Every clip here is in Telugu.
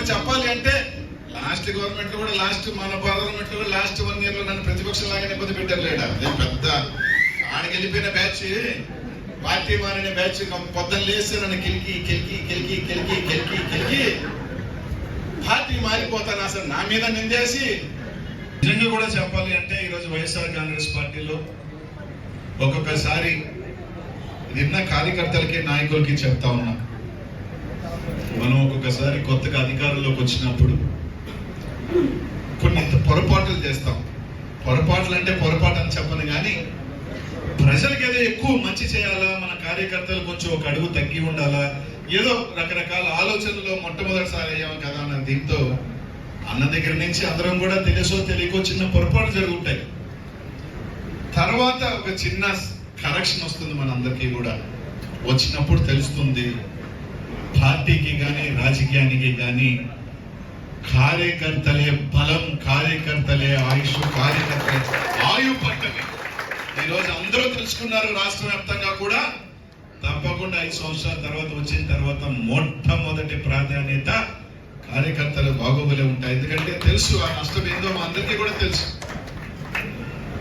ఇంకోటి చెప్పాలి అంటే లాస్ట్ గవర్నమెంట్ కూడా మన గవర్నమెంట్ కూడా లాస్ట్ 1 year లో నన్ను ప్రతిపక్షం లాగానే ఇబ్బంది పెట్టారు లేడా. అదే పెద్ద ఆడికి వెళ్ళిపోయిన బ్యాచ్, పార్టీ మారిన బ్యాచ్ పొద్దున్న లేస్తే నన్ను కెలికి పార్టీ మారిపోతాను అసలు నా మీద నిందేసి. నిజంగా కూడా చెప్పాలి అంటే ఈరోజు వైఎస్ఆర్ కాంగ్రెస్ పార్టీలో ఒక్కొక్కసారి నిన్న కార్యకర్తలకి నాయకులకి చెప్తా ఉన్నా, మనం ఒక్కొక్కసారి కొత్తగా అధికారంలోకి వచ్చినప్పుడు కొన్ని పొరపాట్లు చేస్తాం. పొరపాట్లు అంటే పొరపాటు అని చెప్పను కానీ ప్రజలకి ఏదో ఎక్కువ మంచి చేయాలా, మన కార్యకర్తలు కొంచెం ఒక అడుగు తగ్గి ఉండాలా, ఏదో రకరకాల ఆలోచనలో మొట్టమొదటిసారి అయ్యాము కదా అన్న దీంతో అన్న దగ్గర నుంచి అందరం కూడా తెలుసో తెలియకో చిన్న పొరపాటు జరుగుతాయి. తర్వాత ఒక చిన్న కరెక్షన్ వస్తుంది మనందరికీ కూడా. వచ్చినప్పుడు తెలుస్తుంది పార్టీకి కానీ రాజకీయానికి కానీ కార్యకర్తలే బలం, కార్యకర్తలే ఆయుష్, కార్యకర్తలే ఆయు పట్టమే. ఈరోజు అందరూ తెలుసుకున్నారు. రాష్ట్ర వ్యాప్తంగా కూడా తప్పకుండా 5 సంవత్సరాల తర్వాత వచ్చిన తర్వాత మొట్టమొదటి ప్రాధాన్యత కార్యకర్తల బాగోగులే ఉంటాయి. ఎందుకంటే తెలుసు ఆ నష్టం ఏందో మా అందరికీ కూడా తెలుసు.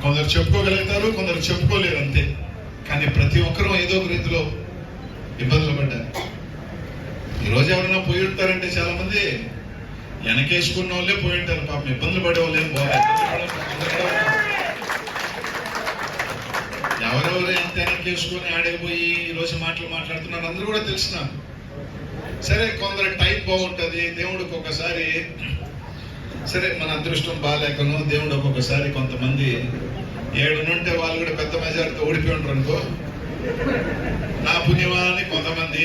కొందరు చెప్పుకోగలుగుతారు, కొందరు చెప్పుకోలేరు అంతే. కానీ ప్రతి ఒక్కరూ ఏదో ఒక రీతిలో ఇబ్బందులు పడ్డారు. ఈరోజు ఎవరైనా పోయి ఉంటారంటే చాలా మంది వెనకేసుకున్న వాళ్ళే పోయి ఉంటారు. పాపం ఇబ్బందులు పడే వాళ్ళేం ఎవరెవరు ఎంత వెనకేసుకొని ఆడకపోయి ఈరోజు మాట్లాడుతున్నారు అందరూ కూడా తెలిసినారు. సరే కొందరు టైం బాగుంటుంది, దేవుడికి ఒకసారి సరే మన అదృష్టం బాగాలేకను దేవుడు ఒక్కొక్కసారి కొంతమంది 7 నుంటే వాళ్ళు కూడా పెద్ద మెజారిటీతో ఓడిపోయి ఉంటారు అనుకో, నా పుణ్యమా అని కొంతమంది,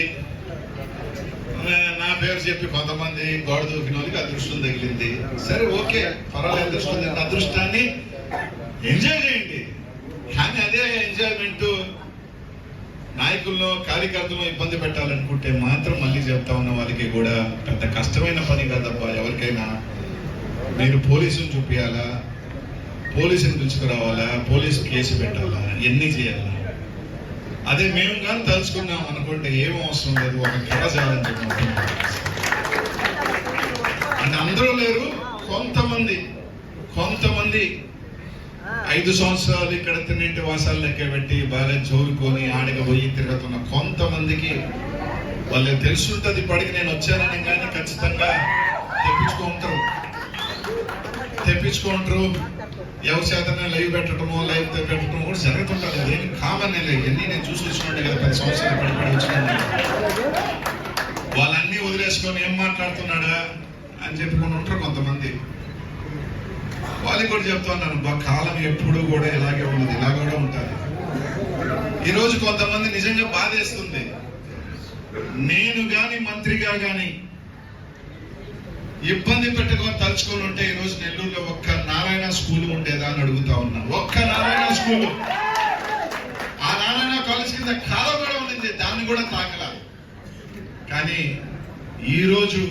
నా పేరు చెప్పి కొంతమంది గోడ దూకిన వాళ్ళకి అదృష్టం తగిలింది. సరే ఓకే పర్వాలేదు, అదృష్టం అదృష్టాన్ని ఎంజాయ్ చేయండి. కానీ అదే ఎంజాయ్మెంట్ నాయకులను కార్యకర్తలను ఇబ్బంది పెట్టాలనుకుంటే మాత్రం మళ్ళీ చెప్తా ఉన్న వాళ్ళకి కూడా పెద్ద కష్టమైన పని కాదబ్బా. ఎవరికైనా మీరు పోలీసుని చూపించాలా, పోలీసుని పిలుచుకురావాలా, పోలీసు కేసు పెట్టాలా, ఎన్ని చేయాలా. అదే మేము కానీ తలుచుకున్నాం అనుకుంటే ఏం అవసరం లేదు, ఒక కథ చాలని చెప్పి. అంటే అందరూ లేరు, కొంతమంది 5 సంవత్సరాలు ఇక్కడ తిన్నింటి వాసాలు లెక్క పెట్టి బాగా జోరుకొని ఆడకపోయి తిరుగుతున్న కొంతమందికి వాళ్ళకి తెలుసుంటుంది. ఇప్పటికి నేను వచ్చానని కానీ ఖచ్చితంగా తెప్పించుకుంటారు. ఎవరి చేతనే లైవ్ పెట్టడము, లైవ్ పెట్టడం కూడా జరుగుతుంటుంది. అదేమి కామన్ లేదు. ఎన్ని నేను చూసి వచ్చినట్టే కదా 10 సంవత్సరాలు పడిపడి వచ్చిన వాళ్ళన్నీ వదిలేసుకొని ఏం మాట్లాడుతున్నాడా అని చెప్పుకొని ఉంటారు కొంతమంది. వాళ్ళకి కూడా చెప్తా ఉన్నాను, కాలం ఎప్పుడు కూడా ఇలాగే ఉన్నది, ఇలా కూడా ఉంటుంది. ఈరోజు కొంతమంది నిజంగా బాధేస్తుంది. నేను గాని మంత్రిగా గాని ఇబ్బంది పెట్టుకొని తలుచుకొని ఉంటే ఈరోజు నెల్లూరులో ఒక్క నారాయణ స్కూల్ ఉండేదా అని అడుగుతా ఉన్నా. ఒక్క నారాయణ స్కూల్, ఆ నారాయణ కాలేజ్ కింద కాలం కూడా ఉంది, దాన్ని కూడా తాకలా. కానీ ఈరోజు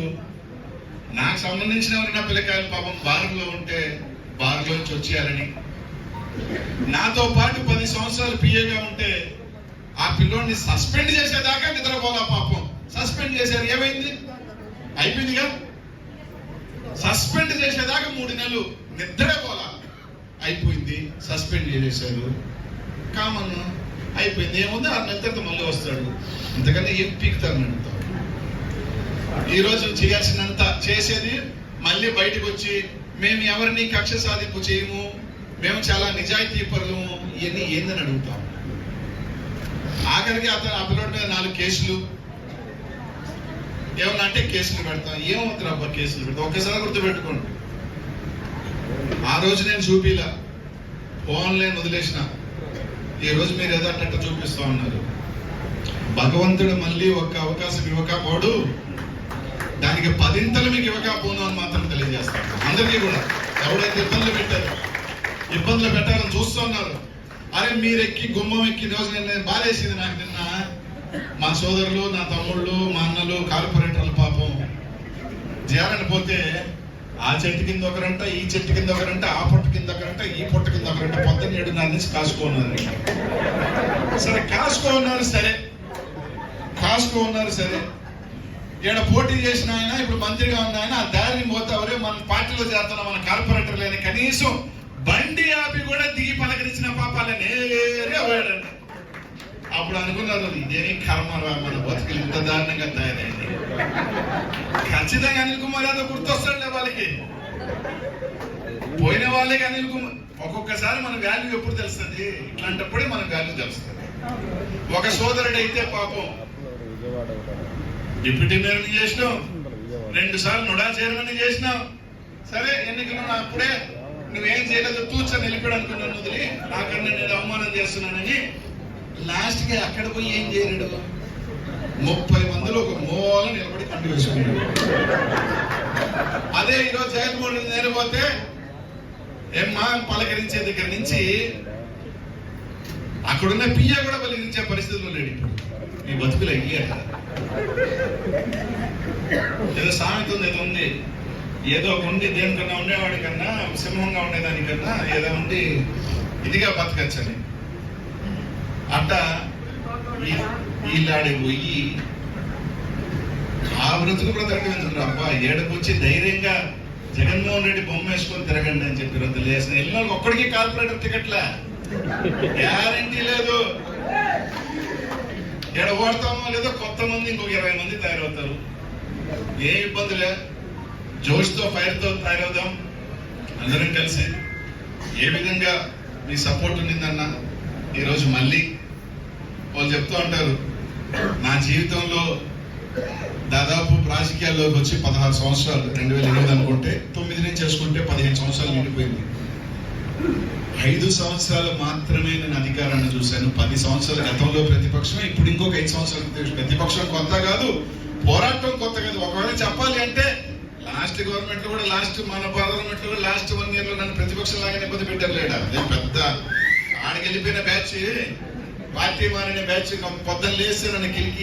నాకు సంబంధించిన ఎవరైనా పిల్లకాయలు పాపం బారులో ఉంటే బారులోంచి వచ్చేయాలని, నాతో పాటు 10 సంవత్సరాలు పిఏగా ఉంటే ఆ పిల్లోడిని సస్పెండ్ చేసేదాకా నిద్రపోలా. పాపం సస్పెండ్ చేశారు, ఏమైంది? అయిపోయిందిగా. సస్పెండ్ చేసేదాకా 3 నెలలు నిద్రే పోలా, అయిపోయింది. సస్పెండ్ చేసేశారు, కామన్ అయిపోయింది. ఏముంది 6 నెలల తర్వాత మళ్ళీ వస్తాడు. ఇంతకన్నా ఏం పీకుతారని అడుగుతాం. ఈరోజు చేయాల్సినంత చేసేది మళ్ళీ బయటకు వచ్చి మేము ఎవరిని కక్ష సాధింపు చేయము, మేము చాలా నిజాయితీ పరులము, ఇవన్నీ ఏందని అడుగుతాం. ఆఖరికి అతను అప్లోడ్ మీద 4 కేసులు ఏమన్నా అంటే కేసులు పెడతాం. ఏమవుతుంది అబ్బా కేసులు పెడతాం? ఒక్కసారి గుర్తుపెట్టుకోండి, ఆ రోజు నేను చూపిలా, ఆన్లైన్ వదిలేసిన. ఈ రోజు మీరు ఏదో అన్నట్టు చూపిస్తా ఉన్నారు. భగవంతుడు మళ్ళీ ఒక్క అవకాశం ఇవ్వకపోడు, దానికి 10 మీకు ఇవ్వకపోను అని మాత్రం తెలియజేస్తాను అందరికీ కూడా. ఎవడైతే ఇబ్బందులు పెట్టాలని చూస్తున్నారు, అరే మీరు ఎక్కి గుమ్మం ఎక్కి రోజు నేను బాధేసింది. నాకు నిన్న మా సోదరులు, నా తమ్ముళ్ళు, మా అన్నలు, కార్పొరేటర్లు పాపం చేయాలని పోతే ఆ చెట్టు కింద ఒకరంట, ఈ చెట్టు కింద ఒకరంట, ఆ పొట్టు కింద ఒకరంట, ఈ పొట్టు కింద ఒకరంట, పొద్దున్న 7:30 నుంచి కాసుకోన్నారు. సరే కాసుకోన్నారు, సరే ఈడ పోటీ చేసిన ఆయన ఇప్పుడు మంత్రిగా ఉన్న ఆయన ఆ దారిని పోతావరే మన పార్టీలో చేస్తున్న మన కార్పొరేటర్ లేని కనీసం బండి ఆపి కూడా దిగి పలకరించిన పాపాలని నేరుగా పోయాడండి. అప్పుడు అనుకున్నారు ఇదేమి కర్మరా మన బతుకులు ఇంత దారుణంగా తయారైంది. ఖచ్చితంగా అనిల్ కుమార్ యాదవ్ గుర్తొస్తాడులే వాళ్ళకి. పోయిన వాళ్ళకి అనిల్ కుమార్ ఒక్కొక్కసారి మన వాల్యూ ఎప్పుడు తెలుస్తుంది, ఇట్లాంటప్పుడే మన వాల్యూ తెలుస్తుంది. ఒక సోదరుడు అయితే పాపం డిప్యూటీ మేయర్ని చేసినాం, 2 సార్లు నుడా చైర్మన్ చేసినాం. సరే ఎన్నికలు అప్పుడే నువ్వేం చేయలేదు తూచని నిలిపాడు అనుకున్నాను, వదిలి నాకన్నా నేను అవమానం చేస్తున్నానని లాస్ట్ కి అక్కడ పోయి ఏం చేయలేడు. 30 మందిలో ఒక మూల నిలబడి కంటి వేసుకున్నాడు. అదే ఈరోజు జగన్మోహన్ రెడ్డి నేరిపోతే ఏమ్మా పలకరించే దగ్గర నుంచి అక్కడున్న పియ్య కూడా పలకరించే పరిస్థితుల్లో లేడు. ఇప్పుడు ఈ బతుకులు అయ్యాక ఏదో సామెత ఉంది, ఏదో ఉంది, ఏదో ఉండి దేనికన్నా ఉండేవాడి కన్నా సింహంగా ఉండేదానికన్నా ఏదో ఉండి ఇదిగా బతకచ్చని అట్ట వీళ్ళాడి పోయి ఆ బ్రతుకు బ్రతకడం ఎందుకు అబ్బా ఏడకొచ్చి ధైర్యంగా జగన్మోహన్ రెడ్డి బొమ్మ వేసుకొని తిరగండి అని చెప్పి రద్దు చేసిన వెళ్ళిన ఒక్కడికి కార్పొరేటర్ టికెట్లా గ్యారంటీ లేదు. ఎడ ఓడతామో లేదో కొత్త మంది ఇంకొక 20 మంది తయారవుతారు. ఏ ఇబ్బందులే, జోష్తో ఫైర్తో తయారవుదాం అందరం కలిసి. ఏ విధంగా మీ సపోర్ట్ ఉండిందన్న ఈరోజు మళ్ళీ వాళ్ళు చెప్తూ ఉంటారు, నా జీవితంలో దాదాపు రాజకీయాల్లోకి వచ్చి 16 సంవత్సరాలు 2008 అనుకుంటే 9 నుంచి చేసుకుంటే 15 సంవత్సరాలు నిండిపోయింది. 5 సంవత్సరాలు మాత్రమే నేను అధికారాన్ని చూశాను. 10 సంవత్సరాల గతంలో ప్రతిపక్షం, ఇప్పుడు ఇంకొక 5 సంవత్సరాలు ప్రతిపక్షం కొత్త కాదు, పోరాటం కొత్త కాదు. ఒకవేళ చెప్పాలి అంటే లాస్ట్ గవర్నమెంట్ లో కూడా మన పార్లమెంట్ లో కూడా లాస్ట్ 1 year లో నన్ను ప్రతిపక్షం లాగానే ఇబ్బంది పెట్టారు లేడా. అదే పెద్ద ఆడికి వెళ్ళిపోయిన బ్యాచ్, పార్టీ మారిన బ్యాచ్ పొద్దున్న లేస్తే నన్ను కెలికి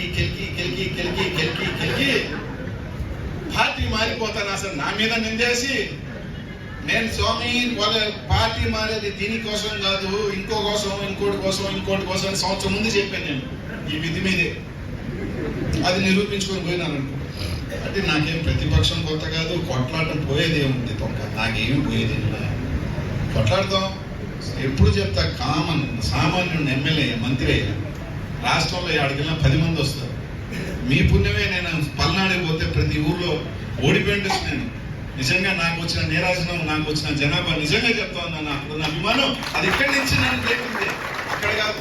పార్టీ మారిపోతాను. అసలు నా మీద నిందేసి నేను స్వామి వాళ్ళ పార్టీ మారేది దీనికోసం కాదు, ఇంకోటి కోసం సంవత్సరం ముందు చెప్పాను నేను ఈ విధి మీదే. అది నిరూపించుకొని పోయినాను అనుకో. అంటే నాకేం ప్రతిపక్షం కొత్త కాదు, కొట్లాటం పోయేది ఏముంది తొక్క, నాకేమి పోయేది కొట్లాడతాం. ఎప్పుడు చెప్తా కామన్ సామాన్యుడు ఎమ్మెల్యే మంత్రి రాష్ట్రంలో ఆడికెళ్ళినా 10 మంది వస్తారు. మీ పుణ్యమే నేను పల్నాడికి పోతే ప్రతి ఊర్లో ఓడిపోయింది. నేను నిజంగా నాకు వచ్చిన నీరాజనం, నాకు వచ్చిన జనాభా నిజంగా చెప్తా ఉన్నాను. అక్కడ అభిమానం అది ఇక్కడి నుంచి నన్ను లేకుంది, అక్కడ కాదు.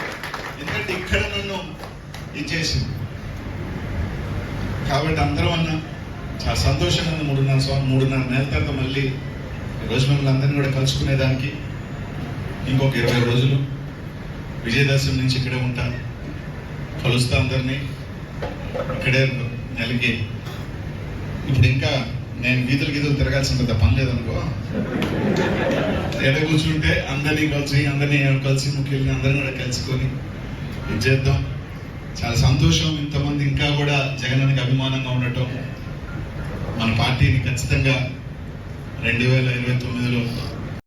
ఎందుకంటే ఇక్కడ నన్ను ఇచ్చేసింది. కాబట్టి అందరం అన్నా చాలా సంతోషంగా 3.5 నెలల తర్వాత మళ్ళీ ఈరోజు మిమ్మల్ని అందరినీ కూడా కలుసుకునేదానికి ఇంకొక 20 రోజులు విజయదశమి నుంచి ఇక్కడే ఉంటాను, కలుస్తా అందరినీ ఇక్కడే నెలకి. ఇప్పుడు ఇంకా నేను వీధులు తిరగాల్సిన పెద్ద పని లేదనుకో, ఎడ కూర్చుంటే అందరినీ కలిసి ముఖ్యుల్ని అందరినీ కూడా కలుసుకొని ఇది చేద్దాం. చాలా సంతోషం ఇంతమంది ఇంకా కూడా జగనానికి అభిమానంగా ఉండటం. మన పార్టీని ఖచ్చితంగా 2029లో